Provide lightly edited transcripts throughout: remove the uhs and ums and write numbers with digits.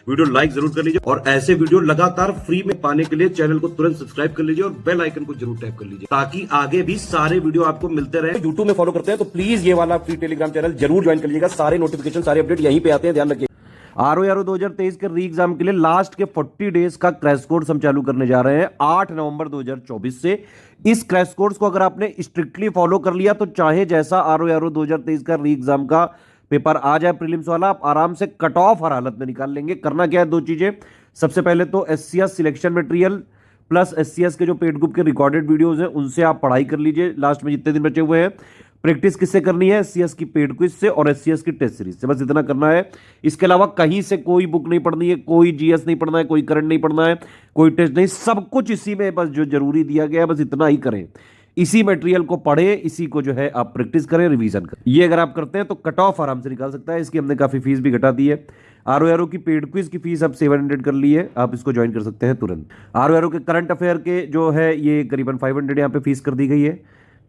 Video like जरूर कर लीजिए और ऐसे वीडियो लगातार फ्री में पाने के लिए चैनल को तुरंत सब्सक्राइब कर लीजिए और बेल आइकन को जरूर टैप कर लीजिए ताकि आगे भी सारे वीडियो आपको मिलते रहे। यूट्यूब में फॉलो करते हैं तो प्लीज ये वाला फ्री टेलीग्राम चैनल जरूर ज्वाइन कर लीजिएगा। सारे नोटिफिकेशन सारे अपडेट यहीं पे आते हैं, ध्यान रखिए। ROARO 2023 के री एग्जाम के लिए लास्ट के 40 डेज का क्रैश कोर्स हम चालू करने जा रहे हैं 8 नवंबर 2024 से। इस क्रैश कोर्स को अगर आपने स्ट्रिक्टली फॉलो कर लिया तो चाहे जैसा ROARO 2023 का री एग्जाम का पेपर आ जाए प्रीलिम्स वाला, आप आराम से कट ऑफ हर हालत में निकाल लेंगे। करना क्या है, दो चीजें। सबसे पहले तो SCS selection material plus SCS के जो पेड ग्रुप के रिकॉर्डेड वीडियोस हैं उनसे आप पढ़ाई कर लीजिए लास्ट में जितने दिन बचे हुए हैं। प्रैक्टिस किससे करनी है, SCS की पेड क्विज से और SCS की टेस्ट सीरीज से, बस इतना करना है। इसके अलावा कहीं से कोई बुक नहीं पढ़नी है, कोई GS नहीं पढ़ना है, कोई करंट नहीं पढ़ना है, कोई टेस्ट नहीं, सब कुछ इसी में बस जो जरूरी दिया गया है बस इतना ही करें। इसी मटेरियल को पढ़े, इसी को जो है आप प्रैक्टिस करें, रिवीजन करें। ये अगर आप करते हैं तो कट ऑफ आराम से निकाल सकता है। इसकी हमने काफी फीस भी घटा दी है। ROARO की पेड क्विज की फीस अब 700 कर ली है, आप इसको ज्वाइन कर सकते हैं तुरंत। ROARO के करंट अफेयर के जो है ये करीबन 500 यहाँ पे फीस कर दी गई है,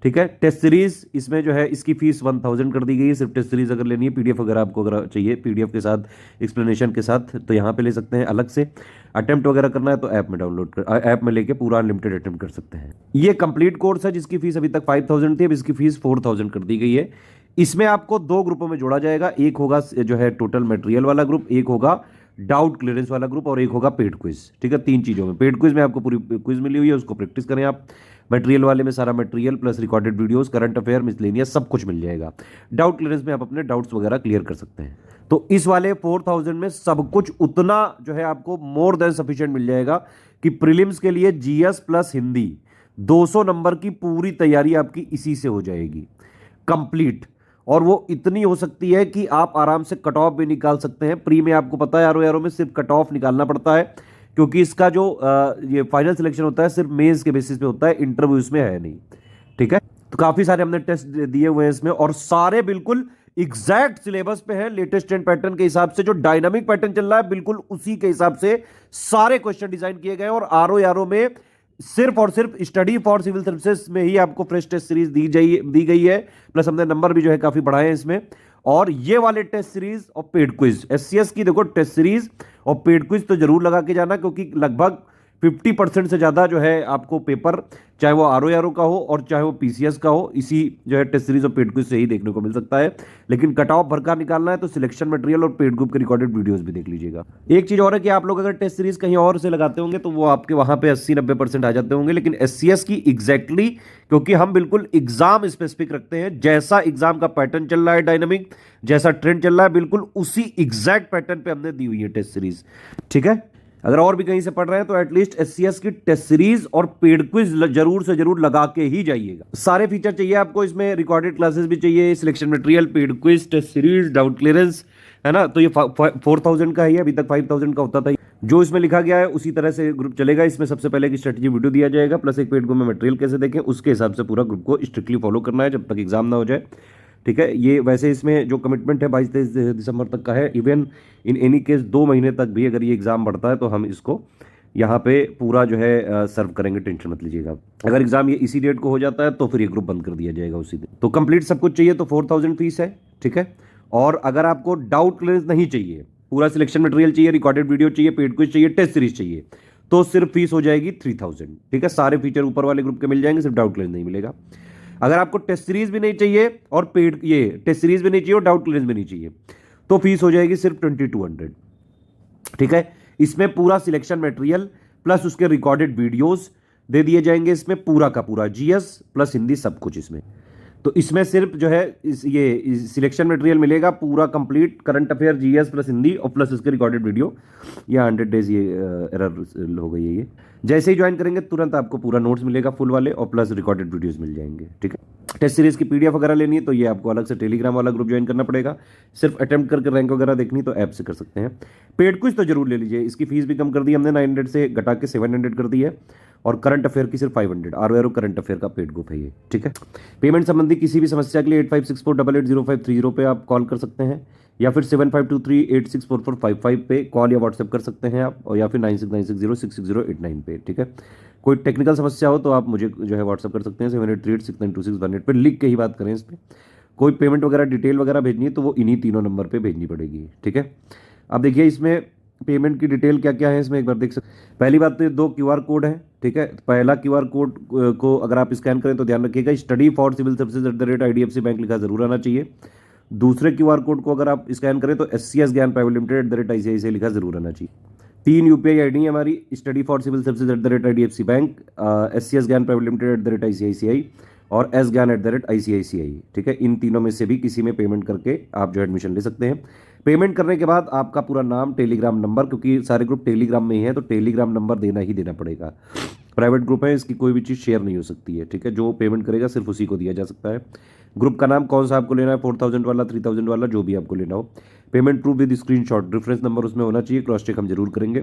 ठीक है। टेस्ट सीरीज इसमें जो है इसकी फीस 1000 कर दी गई है। सिर्फ टेस्ट सीरीज अगर लेनी है, PDF वगैरह आपको अगर चाहिए PDF के साथ एक्सप्लेनेशन के साथ तो यहाँ पे ले सकते हैं अलग से। अटेम्प्ट वगैरह करना है तो ऐप में डाउनलोड कर, ऐप में लेके पूरा अनलिमिटेड अटेम्प्ट कर सकते हैं। ये कंप्लीट कोर्स है जिसकी फीस अभी तक 5000 थी, अब इसकी फीस 4000 कर दी गई है। इसमें आपको दो ग्रुपों में जोड़ा जाएगा, एक होगा जो है टोटल मटेरियल वाला ग्रुप, एक होगा डाउट क्लियरेंस वाला ग्रुप और एक होगा पेड क्विज, ठीक है। तीन चीजों में, पेड क्विज में आपको पूरी क्विज मिली हुई है, उसको प्रैक्टिस करें आप। मटेरियल वाले में सारा material plus recorded videos, current affair, miscellaneous सब कुछ मिल जाएगा। डाउट क्लियरेंस में आप अपने डाउट्स वगैरह क्लियर कर सकते हैं। तो इस वाले 4000 में सब कुछ उतना जो है आपको मोर देन सफिशिएंट मिल जाएगा कि प्रीलिम्स के लिए GS प्लस हिंदी 200 नंबर की पूरी तैयारी आपकी इसी से हो जाएगी कंप्लीट। और वो इतनी हो सकती है कि आप आराम से कट ऑफ भी निकाल सकते हैं। प्री में आपको पता है ROARO में सिर्फ कट ऑफ निकालना पड़ता है क्योंकि इसका जो ये फाइनल सिलेक्शन होता है सिर्फ मेंस के बेसिस पे होता है, इंटरव्यू इसमें है नहीं, ठीक है। तो काफी सारे हमने टेस्ट दिए हुए हैं इसमें और सारे बिल्कुल एग्जैक्ट सिलेबस पे है। लेटेस्ट ट्रेंड पैटर्न के हिसाब से जो डायनामिक पैटर्न चल रहा है बिल्कुल उसी के हिसाब से सारे क्वेश्चन डिजाइन किए गए। और ROARO में सिर्फ और सिर्फ स्टडी फॉर सिविल सर्विसेज में ही आपको फ्रेश टेस्ट सीरीज दी गई है, प्लस हमने नंबर भी जो है काफी बढ़ाए हैं इसमें। और ये वाले टेस्ट सीरीज और पेड क्विज, SCS की देखो टेस्ट सीरीज और पेड क्विज तो जरूर लगा के जाना क्योंकि लगभग 50% से ज्यादा जो है आपको पेपर, चाहे वो ROARO का हो और चाहे वो PCS का हो, इसी जो है टेस्ट सीरीज और पेड क्विज से ही देखने को मिल सकता है। लेकिन कट ऑफ भरकर निकालना है तो सिलेक्शन मटेरियल और पेड ग्रुप के रिकॉर्डेड वीडियोस भी देख लीजिएगा। एक चीज और है कि आप लोग अगर टेस्ट सीरीज कहीं और से लगाते होंगे तो वो आपके वहां पे 80-90% आ जाते होंगे, लेकिन SCS की एग्जैक्टली क्योंकि हम बिल्कुल एग्जाम स्पेसिफिक रखते हैं, जैसा एग्जाम का पैटर्न चल रहा है डायनामिक, जैसा ट्रेंड चल रहा है बिल्कुल उसी एग्जैक्ट पैटर्न पे हमने दी हुई है टेस्ट सीरीज, ठीक है। अगर और भी कहीं से पढ़ रहे हैं तो एटलीस्ट SCS की टेस्ट सीरीज और पेड क्विज जरूर से जरूर लगा के ही जाइएगा। सारे फीचर चाहिए आपको इसमें, रिकॉर्डेड क्लासेस भी चाहिए, selection material, paid quiz, test series, doubt clearance, है ना। तो ये 4000 का है, अभी तक 5000 का होता था। जो इसमें लिखा गया है उसी तरह से ग्रुप चलेगा। इसमें सबसे पहले की स्ट्रेटजी वीडियो दिया जाएगा प्लस एक पेड ग्रुप में मटेरियल कैसे देखें उसके हिसाब से पूरा ग्रुप को स्ट्रिक्टली फॉलो करना है जब तक एग्जाम ना हो जाए, ठीक है। ये वैसे इसमें जो कमिटमेंट है 22-23 दिसंबर तक का है। इवन इन एनी केस 2 महीने तक भी अगर ये एग्जाम बढ़ता है तो हम इसको यहाँ पे पूरा जो है सर्व करेंगे, टेंशन मत लीजिएगा। अगर एग्जाम ये इसी डेट को हो जाता है तो फिर ये ग्रुप बंद कर दिया जाएगा उसी दिन। तो कंप्लीट सब कुछ चाहिए तो 4000 फीस है, ठीक है। और अगर आपको डाउट क्लियरेंस नहीं चाहिए, पूरा सिलेक्शन मटेरियल चाहिए, रिकॉर्डेड वीडियो चाहिए, पेड क्विज चाहिए, टेस्ट सीरीज चाहिए, तो सिर्फ फीस हो जाएगी 3000, ठीक है। सारे फीचर ऊपर वाले ग्रुप के मिल जाएंगे, सिर्फ डाउट क्लियरेंस नहीं मिलेगा। अगर आपको टेस्ट सीरीज भी नहीं चाहिए और पेड ये टेस्ट सीरीज भी नहीं चाहिए और डाउट क्लियरेंस भी नहीं चाहिए तो फीस हो जाएगी सिर्फ 2200, ठीक है। इसमें पूरा सिलेक्शन मटेरियल प्लस उसके रिकॉर्डेड वीडियोस दे दिए जाएंगे, इसमें पूरा का पूरा GS प्लस हिंदी सब कुछ इसमें। तो इसमें सिर्फ जो है ये सिलेक्शन मटेरियल मिलेगा पूरा complete, current affair, GS plus Hindi और प्लस इसके रिकॉर्डेड वीडियो। ये 100 डेज ये एरर हो गई है। ये जैसे ही ज्वाइन करेंगे तुरंत आपको पूरा नोट्स मिलेगा फुल वाले और प्लस रिकॉर्डेड वीडियोस मिल जाएंगे, ठीक है। टेस्ट सीरीज की PDF वगैरह लेनी है तो ये आपको अलग से टेलीग्राम वाला ग्रुप ज्वाइन करना पड़ेगा। सिर्फ अटेम्प्ट करके रैंक वगैरह देखनी तो ऐप से कर सकते हैं। पेड क्विज तो जरूर ले लीजिए, इसकी फीस भी कम कर दी हमने, 900 से घटा के 700 कर दी है। और करंट अफेयर की सिर्फ 500, ROARO करंट अफेयर का पेड ग्रुप है ये, ठीक है। पेमेंट संबंधी किसी भी समस्या के लिए 8564880530 पे आप कॉल कर सकते हैं या फिर 7523864455 पे कॉल या व्हाट्सएप कर सकते हैं आप, और या फिर 9696066089 पे, ठीक है। कोई टेक्निकल समस्या हो तो आप मुझे जो है व्हाट्सएप कर सकते हैं 7838692618 पे, लिख के ही बात करें इस पर। कोई पेमेंट वगैरह डिटेल वगैरह भेजनी है तो वो इन्हीं तीनों नंबर पे भेजनी पड़ेगी, ठीक है। अब देखिए इसमें पेमेंट की डिटेल क्या क्या है इसमें एक बार देख सकते। पहली बात तो ये 2 क्यूआर कोड है, ठीक है। पहला क्यूआर कोड को अगर आप स्कैन करें तो ध्यान रखिएगा study for civil services @IDFC bank लिखा जरूर आना चाहिए। दूसरे क्यूआर कोड को अगर आप स्कैन करें तो SCS Gyan private limited @ICICI लिखा जरूर आना चाहिए। 3 UPI ID है हमारी, study for civil services @IDFC bank, SCS Gyan private limited @ICICI और एस ज्ञान @ICICI, ठीक है। इन तीनों में से भी किसी में पेमेंट करके आप जो एडमिशन ले सकते हैं। पेमेंट करने के बाद आपका पूरा नाम, टेलीग्राम नंबर, क्योंकि सारे ग्रुप टेलीग्राम में ही है तो टेलीग्राम नंबर देना ही देना पड़ेगा। प्राइवेट ग्रुप है, इसकी कोई भी चीज़ शेयर नहीं हो सकती है, ठीक है। जो पेमेंट करेगा सिर्फ उसी को दिया जा सकता है। ग्रुप का नाम कौन सा आपको लेना है, 4000 वाला, 3000 वाला, जो भी आपको लेना हो। Payment proof with screenshot, reference number उसमें होना चाहिए, क्रॉस चेक हम जरूर करेंगे।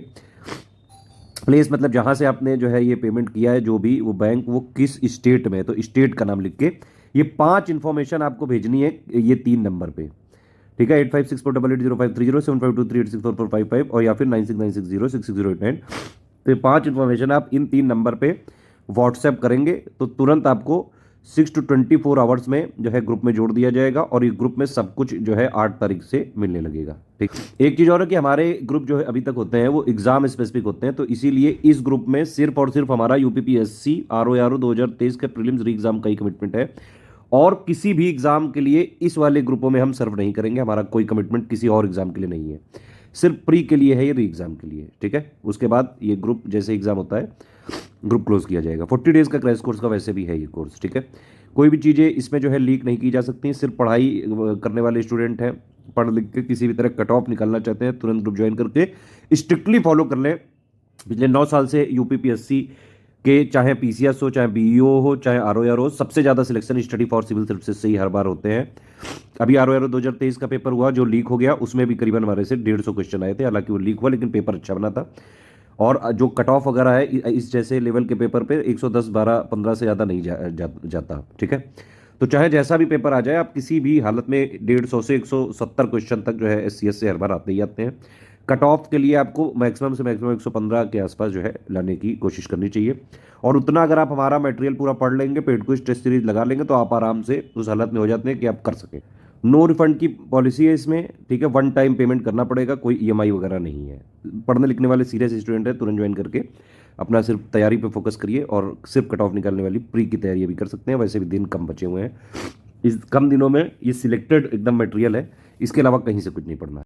प्लेस मतलब जहाँ से आपने जो है ये पेमेंट किया है, जो भी वो बैंक, वो किस स्टेट में है, तो स्टेट का नाम लिख के ये 5 इन्फॉर्मेशन आपको भेजनी है ये 3 नंबर पे, ठीक है। 8564880530 7523864455 और या फिर 9696066089। तो ये 5 इन्फॉर्मेशन आप इन 3 नंबर पे व्हाट्सएप करेंगे तो तुरंत आपको 6 to 24 आवर्स में जो है ग्रुप में जोड़ दिया जाएगा और ये ग्रुप में सब कुछ जो है 8 तारीख से मिलने लगेगा, ठीक। एक चीज़ और है कि हमारे ग्रुप जो है अभी तक होते हैं वो एग्जाम स्पेसिफिक होते हैं, तो इसीलिए इस ग्रुप में सिर्फ और सिर्फ हमारा UPPSC RO 2023 के प्रीलिम्स री एग्जाम का ही कमिटमेंट है और किसी भी एग्जाम के लिए इस वाले ग्रुपों में हम सर्व नहीं करेंगे। हमारा कोई कमिटमेंट किसी और एग्जाम के लिए नहीं है, सिर्फ प्री के लिए है, ये री एग्जाम के लिए, ठीक है। उसके बाद ये ग्रुप जैसे एग्जाम होता है ग्रुप क्लोज किया जाएगा। 40 डेज का क्रैश कोर्स का वैसे भी है ये कोर्स, ठीक है। कोई भी चीज़ें इसमें जो है लीक नहीं की जा सकती, सिर्फ पढ़ाई करने वाले स्टूडेंट हैं, पढ़ लिख के किसी भी तरह कट ऑफ निकालना चाहते हैं, तुरंत ग्रुप ज्वाइन करके स्ट्रिक्टली फॉलो कर लें। पिछले 9 साल से UPPSC के चाहे PCS हो, चाहे BEO हो, चाहे ROR हो, सबसे ज़्यादा selection study for civil services से ही हर बार होते हैं। अभी ROR 2023 का पेपर हुआ जो लीक हो गया, उसमें भी करीबन हमारे से 150 क्वेश्चन आए थे। हालांकि वो लीक हुआ लेकिन पेपर अच्छा बना था। और जो कट ऑफ वगैरह है इस जैसे लेवल के पेपर पे 110, 12, 15 से ज़्यादा नहीं जाता, ठीक है। तो चाहे जैसा भी पेपर आ जाए, आप किसी भी हालत में 150 से 170 क्वेश्चन तक जो है SCS से हर बार आते ही आते हैं। कट ऑफ के लिए आपको मैक्सिमम से मैक्सिमम 115 के आसपास जो है लाने की कोशिश करनी चाहिए और उतना अगर आप हमारा मटेरियल पूरा पढ़ लेंगे, पेड क्विज टेस्ट सीरीज लगा लेंगे तो आप आराम से उस हालत में हो जाते हैं कि आप कर सकें। नो रिफंड की पॉलिसी है इसमें, ठीक है। 1 टाइम पेमेंट करना पड़ेगा, कोई EMI वगैरह नहीं है। पढ़ने लिखने वाले सीरियस स्टूडेंट है, तुरंत ज्वाइन करके अपना सिर्फ तैयारी पे फोकस करिए और सिर्फ कट ऑफ निकालने वाली प्री की तैयारी भी कर सकते हैं। वैसे भी दिन कम बचे हुए हैं, इस कम दिनों में ये सिलेक्टेड एकदम मटेरियल है, इसके अलावा कहीं से कुछ नहीं पढ़ना है।